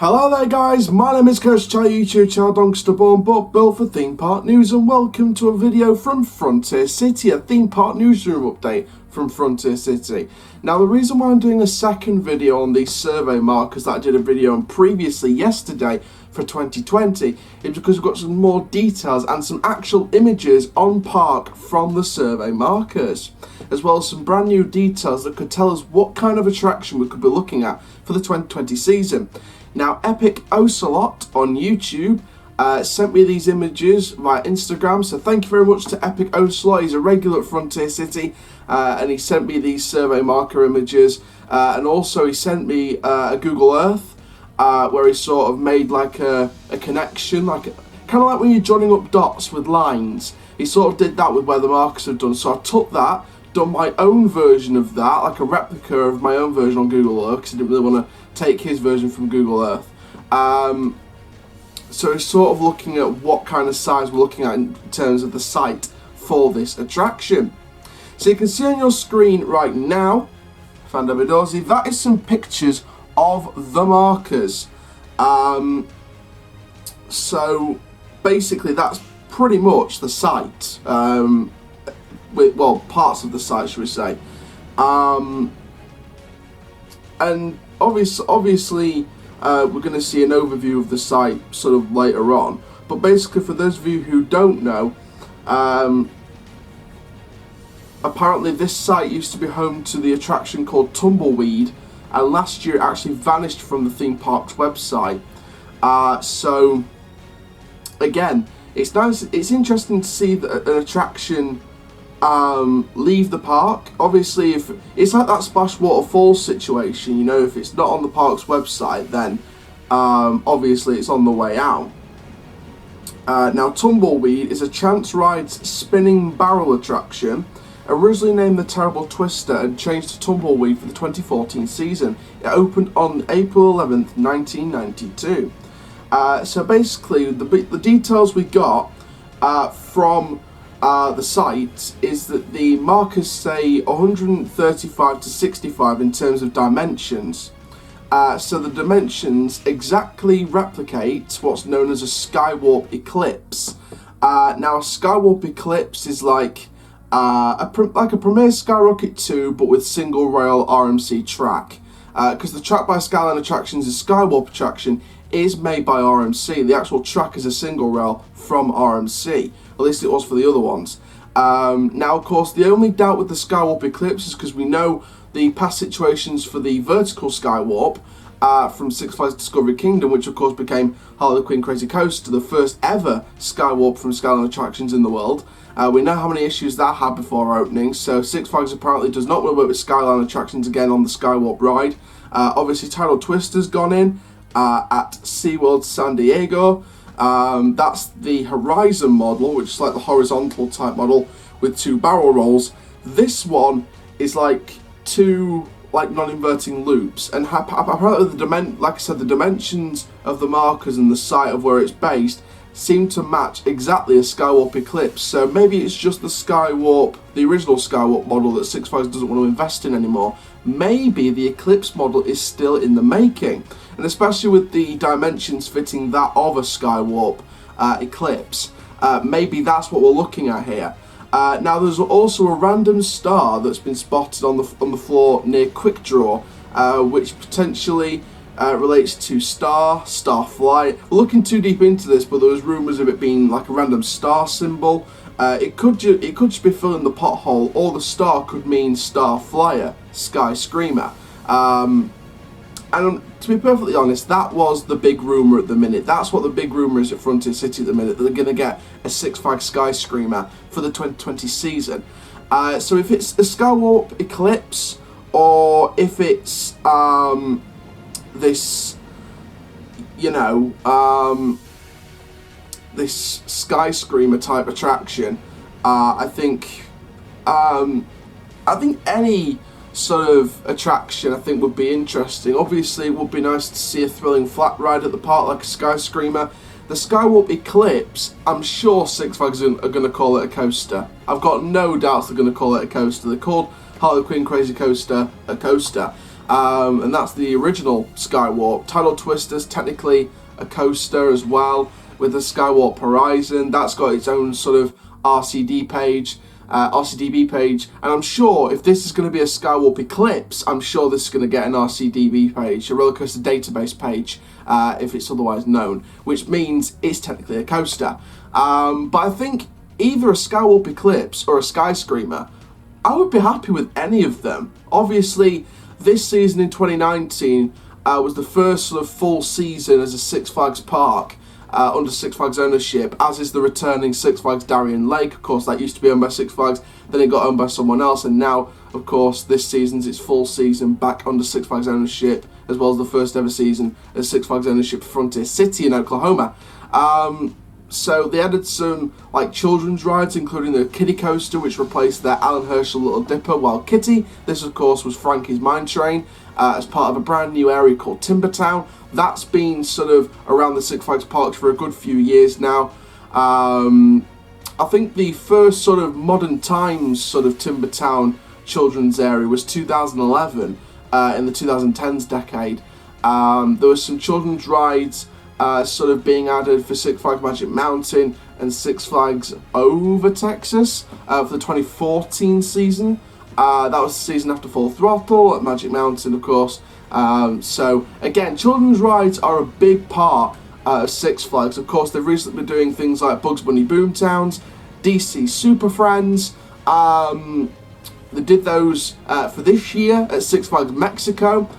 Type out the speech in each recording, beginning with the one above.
Hello there guys, my name is Coach Charlie, YouTube channel Donksterborn, but Bill for Theme Park News, and welcome to a video from Frontier City, a Theme Park Newsroom update from Frontier City. Now the reason why I'm doing a second video on these survey markers that I did a video on previously yesterday for 2020 is because we've got some more details and some actual images on park from the survey markers, as well as some brand new details that could tell us what kind of attraction we could be looking at for the 2020 season. Now, Epic Ocelot on YouTube sent me these images via Instagram, so thank you very much to Epic Ocelot. He's a regular at Frontier City, and he sent me these survey marker images, and also he sent me a Google Earth, where he sort of made like a connection, kind of like when you're joining up dots with lines. He sort of did that with where the markers have done, so I took that, done my own version of that, like a replica of my own version on Google Earth, because I didn't really want to take his version from Google Earth. So it's sort of looking at what kind of size we're looking at in terms of the site for this attraction. So you can see on your screen right now, Fandabidozi, that is some pictures of the markers. So basically that's pretty much the site. Well, parts of the site, should we say. And obviously we're going to see an overview of the site sort of later on, but basically for those of you who don't know, apparently this site used to be home to the attraction called Tumbleweed, and last year it actually vanished from the theme park's website. So again, it's nice, it's interesting to see that an attraction leave the park. Obviously, if it's like that Splash Waterfall situation, you know, if it's not on the park's website, then obviously it's on the way out. Now, Tumbleweed is a chance rides spinning barrel attraction, originally named the Terrible Twister and changed to Tumbleweed for the 2014 season. It opened on April 11th, 1992. So basically, the details we got from the site is that the markers say 135 to 65 in terms of dimensions. So the dimensions exactly replicate what's known as a Skywarp Eclipse. Now a Skywarp Eclipse is like a Premier Skyrocket 2 but with single rail RMC track. Because the track by Skyline Attractions is Skywarp attraction is made by RMC. The actual track is a single rail from RMC. At least it was for the other ones. Now, of course, the only doubt with the Skywarp Eclipse is because we know the past situations for the vertical Skywarp from Six Flags Discovery Kingdom, which of course became Harley Quinn Crazy Coaster, the first ever Skywarp from Skyline Attractions in the world. We know how many issues that had before opening, so Six Flags apparently does not want to work with Skyline Attractions again on the Skywarp ride. Obviously, Tidal Twister's gone in at SeaWorld San Diego. That's the Horizon model, which is like the horizontal type model with two barrel rolls. This one is like two non-inverting loops, and apparently like I said, the dimensions of the markers and the site of where it's based seem to match exactly a Skywarp Eclipse. So maybe it's just the Skywarp, the original Skywarp model that Six Flags doesn't want to invest in anymore. Maybe the Eclipse model is still in the making, and especially with the dimensions fitting that of a Skywarp Eclipse, maybe that's what we're looking at here. Now there's also a random star that's been spotted on the floor near Quick Draw, which potentially relates to Starflight. We're looking too deep into this, but there was rumours of it being like a random star symbol. It could just be filling the pothole, or the star could mean Star Flyer, Sky Screamer. And to be perfectly honest, that was the big rumour at the minute. That's what the big rumour is at Frontier City at the minute, that they're going to get a Six Flags Sky Screamer for the 2020 season. So if it's a Skywarp Eclipse, or if it's this, you know, this Sky Screamer type attraction, I think any sort of attraction I think would be interesting. Obviously it would be nice to see a thrilling flat ride at the park like a Sky Screamer. The Skywarp Eclipse, I'm sure Six Flags are going to call it a coaster. I've got no doubts they're going to call it a coaster. They called Harley Quinn Crazy Coaster a coaster. and that's the original Skywarp. Tidal Twister's technically a coaster as well, with the Skywarp Horizon. That's got its own sort of RCDB page, and I'm sure if this is going to be a Skywarp Eclipse, I'm sure this is going to get an RCDB page, a roller coaster database page, if it's otherwise known, which means it's technically a coaster. But I think either a Skywarp Eclipse or a Sky Screamer, I would be happy with any of them. Obviously, this season in 2019 was the first sort of full season as a Six Flags park under Six Flags ownership, as is the returning Six Flags Darien Lake. Of course, that used to be owned by Six Flags, then it got owned by someone else, and now, of course, this season's its full season back under Six Flags ownership, as well as the first ever season as Six Flags ownership for Frontier City in Oklahoma. So they added some like children's rides, including the Kiddie Coaster, which replaced their Alan Herschel Little Dipper Wild Kitty. This, of course, was Frankie's Mine Train, as part of a brand new area called Timbertown. That's been sort of around the Six Flags parks for a good few years now. I think the first sort of modern times sort of Timbertown children's area was 2011, in the 2010s decade. There was some children's rides sort of being added for Six Flags Magic Mountain and Six Flags Over Texas for the 2014 season. That was the season after Full Throttle at Magic Mountain, of course. So again, children's rides are a big part of Six Flags. Of course, they've recently been doing things like Bugs Bunny Boomtowns, DC Super Friends. They did those for this year at Six Flags Mexico.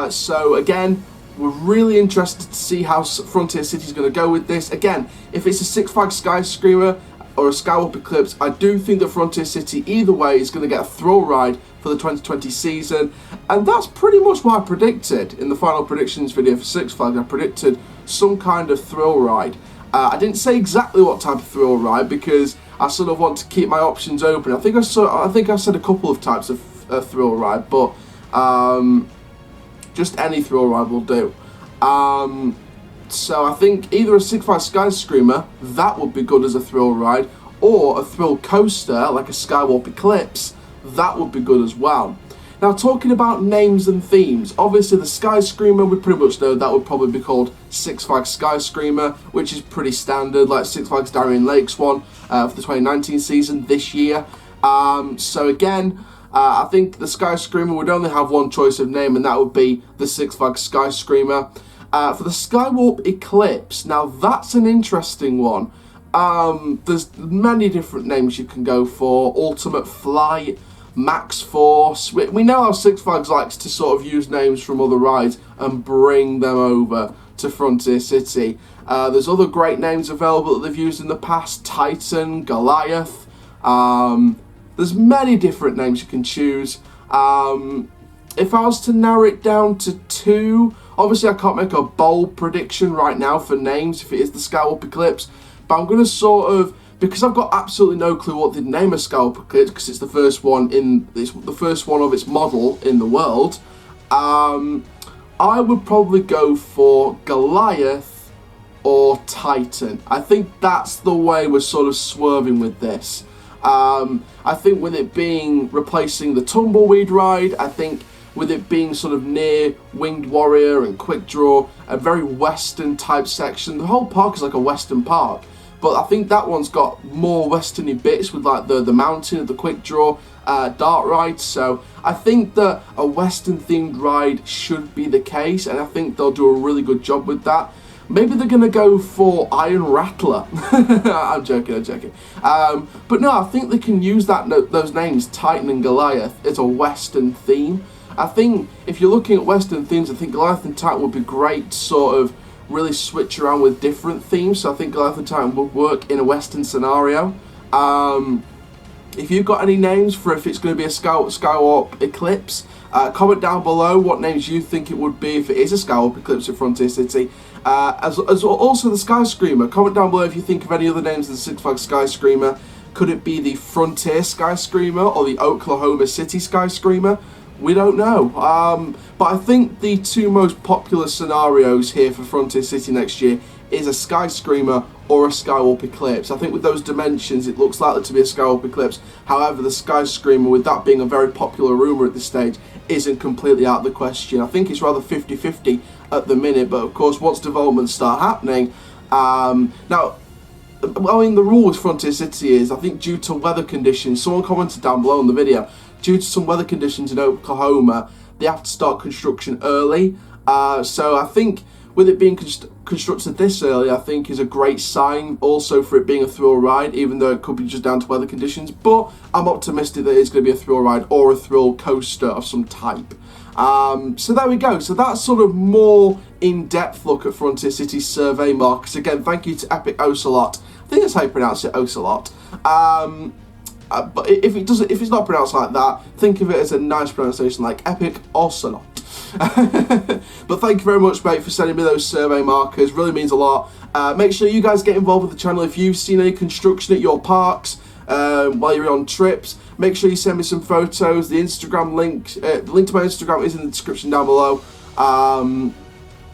So again, we're really interested to see how Frontier City is going to go with this. Again, if it's a Six Flags Sky Screamer or a Skywarp Eclipse, I do think that Frontier City, either way, is going to get a thrill ride for the 2020 season. And that's pretty much what I predicted in the final predictions video for Six Flags. I predicted some kind of thrill ride. I didn't say exactly what type of thrill ride, because I sort of want to keep my options open. I think I said a couple of types of thrill ride, but just any thrill ride will do. So I think either a Six Flags Sky Screamer, that would be good as a thrill ride, or a thrill coaster like a Skywarp Eclipse, that would be good as well. Now, talking about names and themes, obviously the Sky Screamer, we pretty much know that would probably be called Six Flags Sky Screamer, which is pretty standard, like Six Flags Darien Lake's one for the 2019 season this year. So again, I think the Sky Screamer would only have one choice of name, and that would be the Six Flags Sky Screamer. For the Skywarp Eclipse, now that's an interesting one. There's many different names you can go for. Ultimate Flight, Max Force. We know how Six Flags likes to sort of use names from other rides and bring them over to Frontier City. There's other great names available that they've used in the past. Titan, Goliath. There's many different names you can choose. If I was to narrow it down to two, obviously I can't make a bold prediction right now for names if it is the Skywarp Eclipse, but I'm going to sort of, because I've got absolutely no clue what they'd name a Skywarp Eclipse, because it's the first one of its model in the world, I would probably go for Goliath or Titan. I think that's the way we're sort of swerving with this. I think with it being replacing the Tumbleweed ride, I think with it being sort of near Winged Warrior and Quick Draw, a very western type section. The whole park is like a western park, but I think that one's got more westerny bits with like the mountain of the Quick Draw dart ride. So I think that a western themed ride should be the case, and I think they'll do a really good job with that. Maybe they're going to go for Iron Rattler. I'm joking. But no, I think they can use those names, Titan and Goliath, as a western theme. I think if you're looking at western themes, I think Goliath and Titan would be great to sort of really switch around with different themes. So I think Goliath and Titan would work in a western scenario. If you've got any names for if it's going to be a Skywarp Eclipse, comment down below what names you think it would be if it is a Skywarp Eclipse at Frontier City. As also the Sky Screamer, comment down below if you think of any other names of the Six Flags Sky Screamer. Could it be the Frontier Sky Screamer or the Oklahoma City Sky Screamer? We don't know. But I think the two most popular scenarios here for Frontier City next year is a Sky Screamer or a Skywarp Eclipse. I think with those dimensions it looks likely to be a Skywarp Eclipse. However, the Skyscreamer, with that being a very popular rumour at this stage, isn't completely out of the question. I think it's rather 50-50 at the minute, but of course once developments start happening, now, I mean, the rule with Frontier City is, I think due to weather conditions, someone commented down below in the video, due to some weather conditions in Oklahoma, they have to start construction early. So I think with it being constructed this early, I think is a great sign also for it being a thrill ride, even though it could be just down to weather conditions. But I'm optimistic that it's going to be a thrill ride or a thrill coaster of some type. So there we go. So that's sort of more in-depth look at Frontier City's survey markers. Again, thank you to Epic Ocelot. I think that's how you pronounce it, Ocelot. But if it's not pronounced like that, think of it as a nice pronunciation like Epic Ocelot. But thank you very much, mate, for sending me those survey markers. Really means a lot. Make sure you guys get involved with the channel if you've seen any construction at your parks while you're on trips. Make sure you send me some photos. The Instagram link, the link to my Instagram is in the description down below.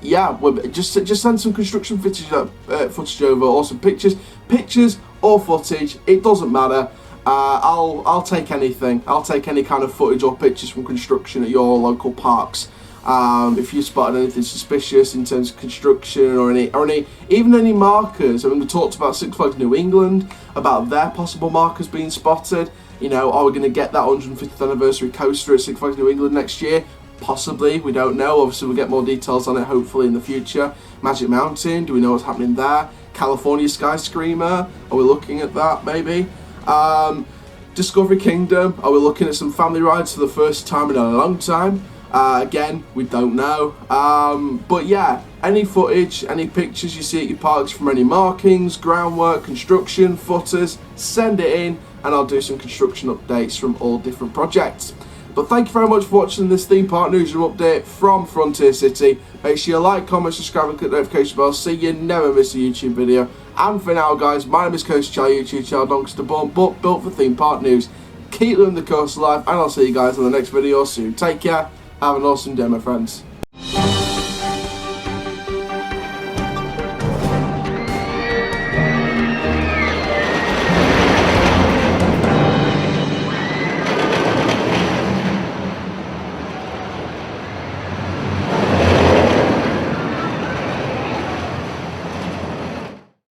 Yeah, just send some construction footage over, or some pictures or footage. It doesn't matter. I'll take anything. I'll take any kind of footage or pictures from construction at your local parks. If you spotted anything suspicious in terms of construction or even any markers. I mean, we talked about Six Flags New England, about their possible markers being spotted. You know, are we going to get that 150th anniversary coaster at Six Flags New England next year? Possibly, we don't know. Obviously, we'll get more details on it hopefully in the future. Magic Mountain, do we know what's happening there? California Skyscreamer, are we looking at that maybe? Discovery Kingdom, are we looking at some family rides for the first time in a long time? Again, we don't know. But yeah, any footage, any pictures you see at your parks from any markings, groundwork, construction, footers, send it in and I'll do some construction updates from all different projects. But thank you very much for watching this Theme Park Newsroom update from Frontier City. Make sure you like, comment, subscribe and click the notification bell so you never miss a YouTube video. And for now, guys, my name is Coach Chai, YouTube channel Doncaster born but built for Theme Park News. Keep living the coast alive and I'll see you guys in the next video soon. Take care, have an awesome day, my friends.